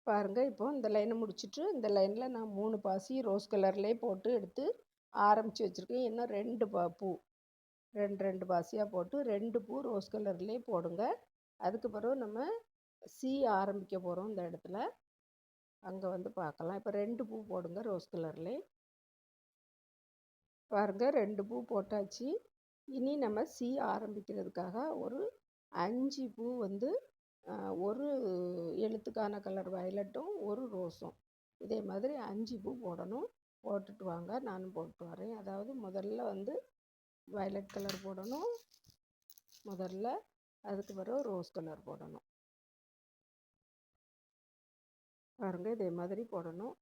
பாருங்கள். இப்போ இந்த லைனை முடிச்சுட்டு இந்த லைனில் நான் 3 பாசி ரோஸ் கலர்லேயே போட்டு எடுத்து ஆரம்பித்து வச்சுருக்கேன். இன்னும் 2 பூ 2 பாசியாக போட்டு 2 பூ ரோஸ் கலர்லேயே போடுங்க. அதுக்கு பிறகு நம்ம சி ஆரம்பிக்க போகிறோம். இந்த இடத்துல அங்கே வந்து பார்க்கலாம். இப்போ 2 பூ போடுங்க ரோஸ் கலர்லேயே. பாருங்கள், 2 பூ போட்டாச்சு. இனி நம்ம சி ஆரம்பிக்கிறதுக்காக ஒரு 5 பூ வந்து ஒரு எழுத்துக்கான கலர் வயலட்டும் ஒரு ரோஸும் இதே மாதிரி 5 பூ போடணும். போட்டுட்டு வாங்க, நானும் போட்டு வரேன். அதாவது முதல்ல வந்து வயலட் கலர் போடணும், முதல்ல. அதுக்கு பிறகு ரோஸ் கலர் போடணும். பாருங்கள், இதே மாதிரி போடணும்.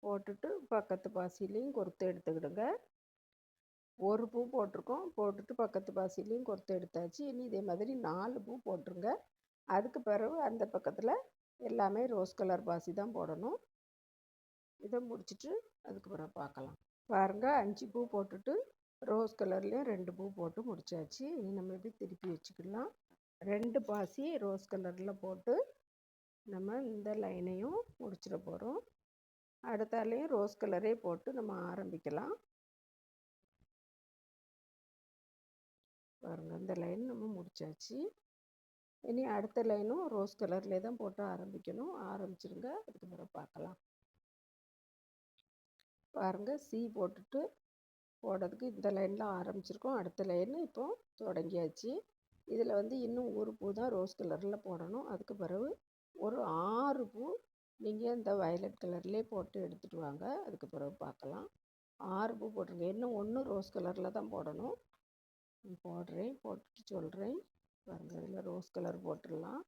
போட்டுட்டு பக்கத்து பாசிலையும் கொறுத்து எடுத்துக்கிடுங்க. ஒரு பூ போட்டிருக்கோம், போட்டுட்டு பக்கத்து பாசிலையும் கொறுத்து எடுத்தாச்சு. இனி இதே மாதிரி 4 பூ போட்டுருங்க. அதுக்கு பிறகு அந்த பக்கத்தில் எல்லாமே ரோஸ் கலர் பாசி தான் போடணும். இதை முடிச்சுட்டு அதுக்கு பிறகு பார்க்கலாம். பாருங்கள், 5 பூ போட்டுட்டு ரோஸ் கலர்லேயும் 2 பூ போட்டு முடிச்சாச்சு. இனி நம்ம இப்படி திருப்பி வச்சுக்கலாம். 2 பாசி ரோஸ் கலரில் போட்டு நம்ம இந்த லைனையும் முடிச்சிட போகிறோம். அடுத்தாலையும் ரோஸ் கலரே போட்டு நம்ம ஆரம்பிக்கலாம். பாருங்கள், இந்த லைன் நம்ம முடிச்சாச்சு. இனி அடுத்த லைனும் ரோஸ் கலர்லேயே தான் போட்டு ஆரம்பிக்கணும். ஆரம்பிச்சிருங்க, அதுக்கு பிறகு பார்க்கலாம். பாருங்கள், சி போட்டுட்டு போடுறதுக்கு இந்த லைனில் ஆரம்பிச்சிருக்கோம். அடுத்த லைன் இப்போ தொடங்கியாச்சு. இதில் வந்து இன்னும் ஒரு பூ தான் ரோஸ் கலரில் போடணும். அதுக்கு பிறகு ஒரு 6 பூ நீங்கள் இந்த வயலட் கலர்லேயே போட்டு எடுத்துகிட்டு வாங்க. அதுக்கு பிறகு பார்க்கலாம். 6 பூ போட்டுருங்க. இன்னும் 1 ரோஸ் கலரில் தான் போடணும். போடுறேன், போட்டுட்டு சொல்கிறேன். பாருங்கள், இதில் ரோஸ் கலர் போட்டுடலாம்.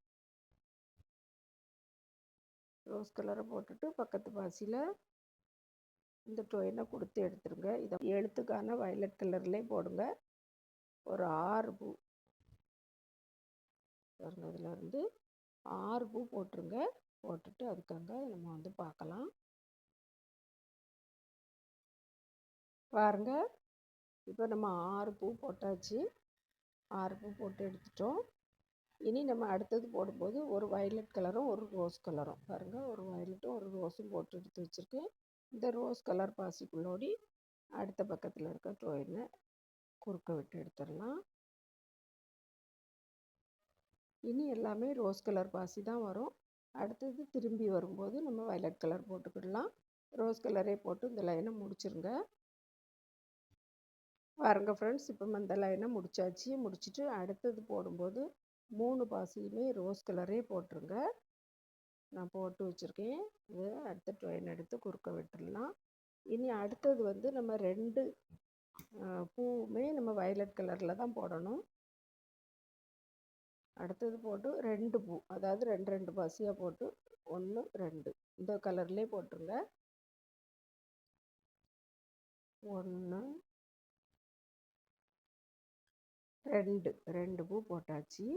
ரோஸ் கலரை போட்டுட்டு பக்கத்து பாசியில் இந்த டொயினை கொடுத்து எடுத்துருங்க. இதை எழுத்துக்கான வயலட் கலர்லேயே போடுங்க. ஒரு 6 பூ பாருங்கள், இதில் இருந்து 6 பூ போட்டுருங்க. போட்டுட்டு அதுக்காக நம்ம வந்து பார்க்கலாம். பாருங்கள், இப்போ நம்ம 6 பூ போட்டாச்சு. 6 பூ போட்டு எடுத்துட்டோம். இனி நம்ம அடுத்தது போடும்போது ஒரு வயலட் கலரும் ஒரு ரோஸ் கலரும், பாருங்கள், ஒரு வயலட்டும் ஒரு ரோஸும் போட்டு எடுத்து வச்சுருக்கேன். இந்த ரோஸ் கலர் பாசிக்குள்ளோடி அடுத்த பக்கத்தில் இருக்க டொயினை குறுக்க விட்டு எடுத்துடலாம். இனி எல்லாமே ரோஸ் கலர் பாசி தான் வரும். அடுத்தது திரும்பி வரும்போது நம்ம வயலட் கலர் போட்டுக்கிடலாம். ரோஸ் கலரே போட்டு இந்த லைனை முடிச்சிருங்க. பாருங்க ஃப்ரெண்ட்ஸ், இப்போ இந்த லைனை முடிச்சாச்சு. முடிச்சுட்டு அடுத்தது போடும்போது 3 பாசியுமே ரோஸ் கலரே போட்டுருங்க. நான் போட்டு வச்சுருக்கேன். இது அடுத்த டொயின் எடுத்து குறுக்க விட்டுடலாம். இனி அடுத்தது வந்து நம்ம 2 பூவுமே நம்ம வயலட் கலரில் தான் போடணும். அடுத்தது போட்டு 2 பூ, அதாவது 2 பாசியாக போட்டு 1 2 இந்த கலர்லேயே போட்டுருங்க. 1 2 பூ போட்டாச்சு.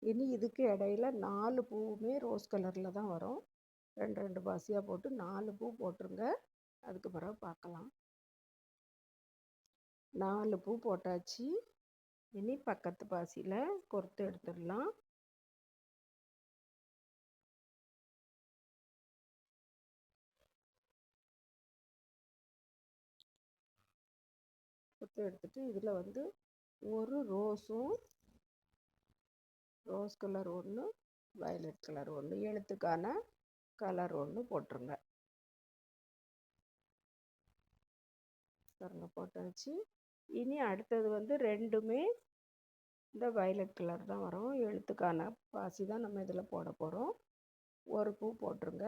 இனி இதுக்கு இடையில 4 பூவுமே ரோஸ் கலரில் தான் வரும். 2 பாசியாக போட்டு 4 பூ போட்டுருங்க. அதுக்கு பிறகு பார்க்கலாம். 4 பூ போட்டாச்சு. இனி பக்கத்து பாசியில் கொறுத்து எடுத்துடலாம். கொறுத்து எடுத்துட்டு இதில் வந்து ஒரு ரோஸும் ரோஸ் கலர் ஒன்று, வயலட் கலர் ஒன்று, எழுத்துக்கான கலர் ஒன்று போட்டுருங்க. பாருங்க, போட்டாச்சு. இனி அடுத்தது வந்து 2மே இந்த வயலட் கலர் தான் வரும். எழுத்துக்கான பாசி தான் நம்ம இதில் போட போகிறோம். ஒரு பூ போட்டுருங்க.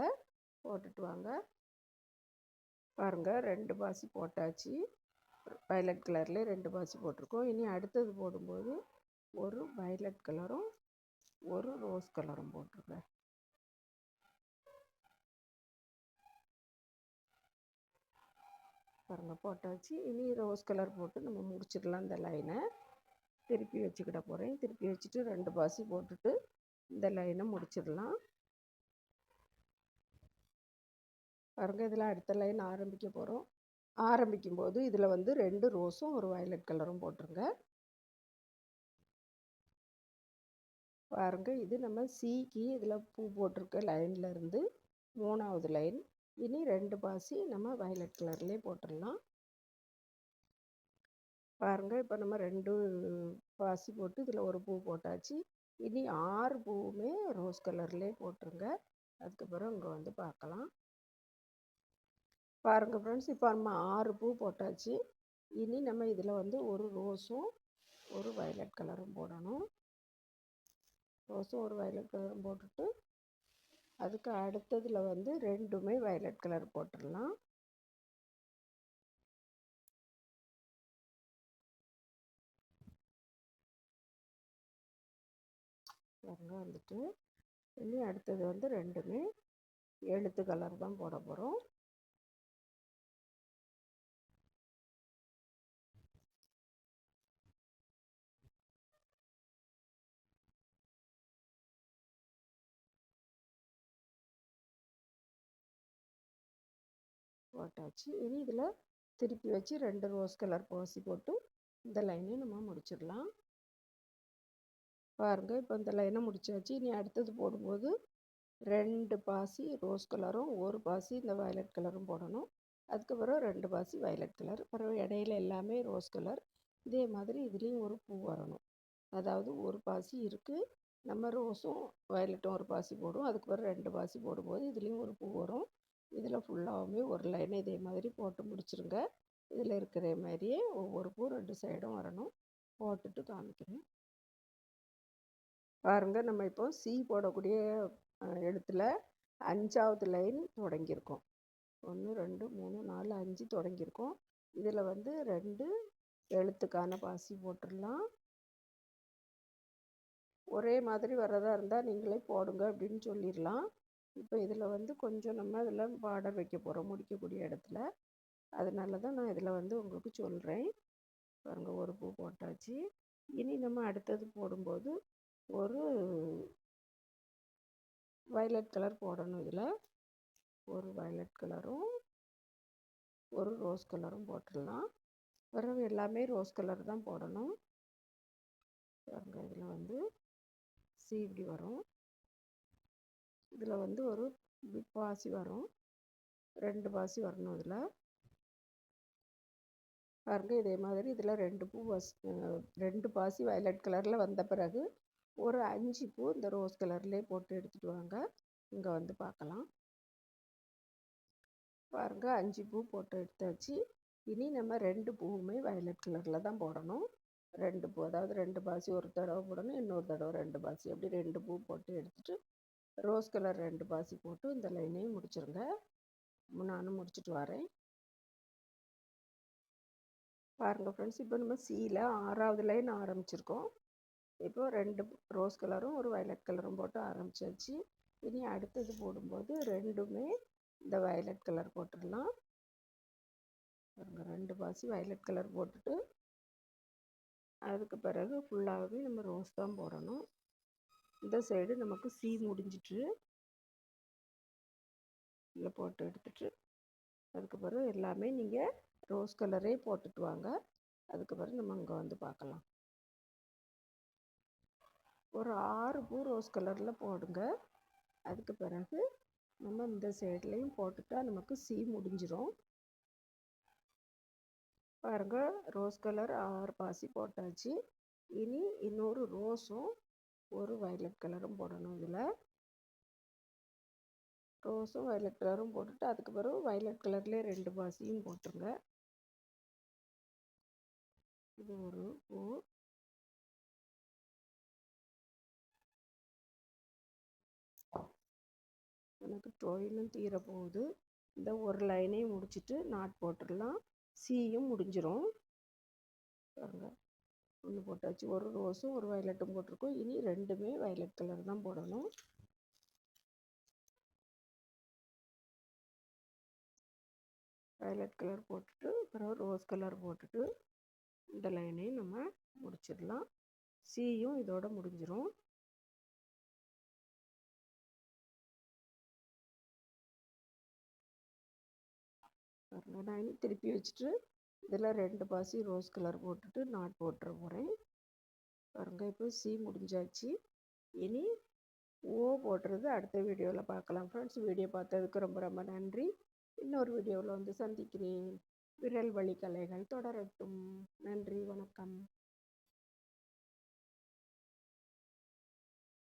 போட்டுட்டு வாங்க. பாருங்கள், 2 பாசி போட்டாச்சு. வயலட் கலர்லேயே 2 பாசி போட்டிருக்கோம். இனி அடுத்தது போடும்போது ஒரு வயலட் கலரும் ஒரு ரோஸ் கலரும் போட்டுருங்க. பாருங்கள், போட்டாச்சு. இனி ரோஸ் கலர் போட்டு நம்ம முடிச்சிடலாம். இந்த லைனை திருப்பி வச்சுக்கிட போகிறேன். திருப்பி வச்சுட்டு 2 பாசி போட்டுட்டு இந்த லைனை முடிச்சிடலாம். பாருங்கள், இதில் அடுத்த லைன் ஆரம்பிக்க போகிறோம். ஆரம்பிக்கும்போது இதில் வந்து 2 ரோஸும் ஒரு வயலட் கலரும் போட்டுருங்க. பாருங்கள், இது நம்ம சிக்கு இதில் பூ போட்டிருக்க லைனில் இருந்து 3வது லைன். இனி 2 பாசி நம்ம வயலட் கலர்லேயே போட்டுடலாம். பாருங்கள், இப்போ நம்ம 2 பாசி போட்டு இதில் ஒரு பூ போட்டாச்சு. இனி 6 பூவுமே ரோஸ் கலர்லேயே போட்டுருங்க. அதுக்கப்புறம் இங்கே வந்து பார்க்கலாம். பாருங்கள் ஃப்ரெண்ட்ஸ், இப்போ நம்ம 6 பூ போட்டாச்சு. இனி நம்ம இதில் வந்து ஒரு ரோஸும் ஒரு வயலட் கலரும் போடணும். ரோஸும் ஒரு வயலட் கலரும் போட்டுட்டு அதுக்கு அடுத்ததில் வந்து 2மே வயலட் கலர் போட்டுடலாம். பாருங்க வந்துட்டு இனி அடுத்தது வந்து 2மே எழுத்து கலர் தான் போட போகிறோம். போட்டாச்சு. இனி இதில் திருப்பி வச்சு 2 ரோஸ் கலர் பாசி போட்டு இந்த லைனை நம்ம முடிச்சிடலாம். பாருங்கள், இப்போ இந்த லைனை முடிச்சாச்சு. இனி அடுத்தது போடும்போது 2 பாசி ரோஸ் கலரும் ஒரு பாசி இந்த வயலட் கலரும் போடணும். அதுக்கப்புறம் 2 பாசி வயலட் கலர், அப்புறம் இடையில எல்லாமே ரோஸ் கலர். இதே மாதிரி இதுலேயும் ஒரு பூ வரணும். அதாவது ஒரு பாசி இருக்குது, நம்ம ரோஸும் வயலட்டும் ஒரு பாசி போடுவோம். அதுக்கப்புறம் 2 பாசி போடும்போது இதுலேயும் ஒரு பூ வரும். இதில் ஃபுல்லாகவுமே ஒரு லைனை இதே மாதிரி போட்டு முடிச்சிருங்க. இதில் இருக்கிற மாதிரியே ஒவ்வொரு பூ 2 சைடும் வரணும். போட்டுட்டு காமிக்கிறேன். பாருங்கள், நம்ம இப்போ சி போடக்கூடிய எழுத்தில் 5வது லைன் தொடங்கியிருக்கோம். 1 2 3 4 5 தொடங்கியிருக்கோம். இதில் வந்து 2 எழுத்துக்கான பாசி போட்டுடலாம். ஒரே மாதிரி வர்றதா இருந்தால் நீங்களே போடுங்க அப்படின்னு சொல்லிடலாம். இப்போ இதில் வந்து கொஞ்சம் நம்ம இதில் பார்டர் வைக்க போகிறோம் முடிக்கக்கூடிய இடத்துல. அதனால தான் நான் இதில் வந்து உங்களுக்கு சொல்கிறேன். பாருங்கள், ஒரு பூ போட்டாச்சு. இனி நம்ம அடுத்தது போடும்போது ஒரு வயலட் கலர் போடணும். இதில் ஒரு வயலட் கலரும் ஒரு ரோஸ் கலரும் போட்டுடலாம். பிறகு எல்லாமே ரோஸ் கலர் தான் போடணும். பாருங்கள், இதில் வந்து சி இப்படி வரும். இதில் வந்து ஒரு பாசி வரும், 2 பாசி வரணும். இதில் பாருங்கள், இதே மாதிரி இதில் 2 பாசி வயலட் கலரில் வந்த பிறகு ஒரு 5 பூ இந்த ரோஸ் கலர்லேயே போட்டு எடுத்துகிட்டு வாங்க. இங்கே வந்து பார்க்கலாம். பாருங்கள், 5 பூ போட்டு எடுத்தாச்சு. இனி நம்ம 2 பூவுமே வயலட் கலரில் தான் போடணும். 2 பூ, அதாவது 2 பாசி ஒரு தடவை போடணும், இன்னொரு தடவை 2 பாசி, அப்படி 2 பூ போட்டு எடுத்துகிட்டு ரோஸ் கலர் 2 பாசி போட்டு இந்த லைனையும் முடிச்சிருங்க. நானும் முடிச்சுட்டு வரேன். பாருங்கள் ஃப்ரெண்ட்ஸ், இப்போ நம்ம சியில் 6வது லைன் ஆரம்பிச்சிருக்கோம். இப்போ 2 ரோஸ் கலரும் ஒரு வயலட் கலரும் போட்டு ஆரம்பிச்சாச்சு. இனி அடுத்தது போடும்போது 2மே இந்த வயலட் கலர் போட்டுடலாம். பாருங்கள், 2 பாசி வயலட் கலர் போட்டுட்டு அதுக்கு பிறகு ஃபுல்லாகவே நம்ம ரோஸ் தான் போடணும். இந்த சைடு நமக்கு சி முடிஞ்சிட்டு இதில் போட்டு எடுத்துட்டு அதுக்கு பிறகு எல்லாமே நீங்கள் ரோஸ் கலரே போட்டுட்டு வாங்க. அதுக்கு பிறகு நம்ம இங்கே வந்து பார்க்கலாம். ஒரு 6 பூ ரோஸ் கலரில் போடுங்க. அதுக்கு பிறகு நம்ம இந்த சைட்லேயும் போட்டுட்டா நமக்கு சி முடிஞ்சிடும். பாருங்கள், ரோஸ் கலர் 6 பாசி போட்டாச்சு. இனி இன்னொரு ரோஸும் ஒரு வயலட் கலரும் போடணும். இதில் ரோஸும் வயலட் கலரும் போட்டுட்டு அதுக்கு பிறகு வயலட் கலர்லேயே 2 பாசியும் போட்டுருங்க. இது ஒரு பூ. எனக்கு டொயிலும் தீர போகுது. இந்த ஒரு லைனையும் முடிச்சுட்டு நாட் போட்டுடலாம். சியும் முடிஞ்சிடும். பாருங்க, ஒன்று போட்டாச்சு. ஒரு ரோஸும் ஒரு வயலட்டும் போட்டிருக்கோம். இனி 2மே வயலட் கலர் தான் போடணும். வயலட் கலர் போட்டுட்டு அப்புறம் ரோஸ் கலர் போட்டுட்டு இந்த லைனையும் நம்ம முடிச்சிடலாம். சியும் இதோட முடிஞ்சிடும். நான் இனி திருப்பி வச்சுட்டு இதில் 2 பாசி ரோஸ் கலர் போட்டுட்டு நாட் போட்டுற போகிறேன். பாருங்கள், இப்போ சி முடிஞ்சாச்சு. இனி ஓ போடுறது அடுத்த வீடியோவில் பார்க்கலாம் ஃப்ரெண்ட்ஸ். வீடியோ பார்த்ததுக்கு ரொம்ப ரொம்ப நன்றி. இன்னொரு வீடியோவில் வந்து சந்திக்கிறேன். விரல் வலி கலைகள் தொடரட்டும். நன்றி, வணக்கம்.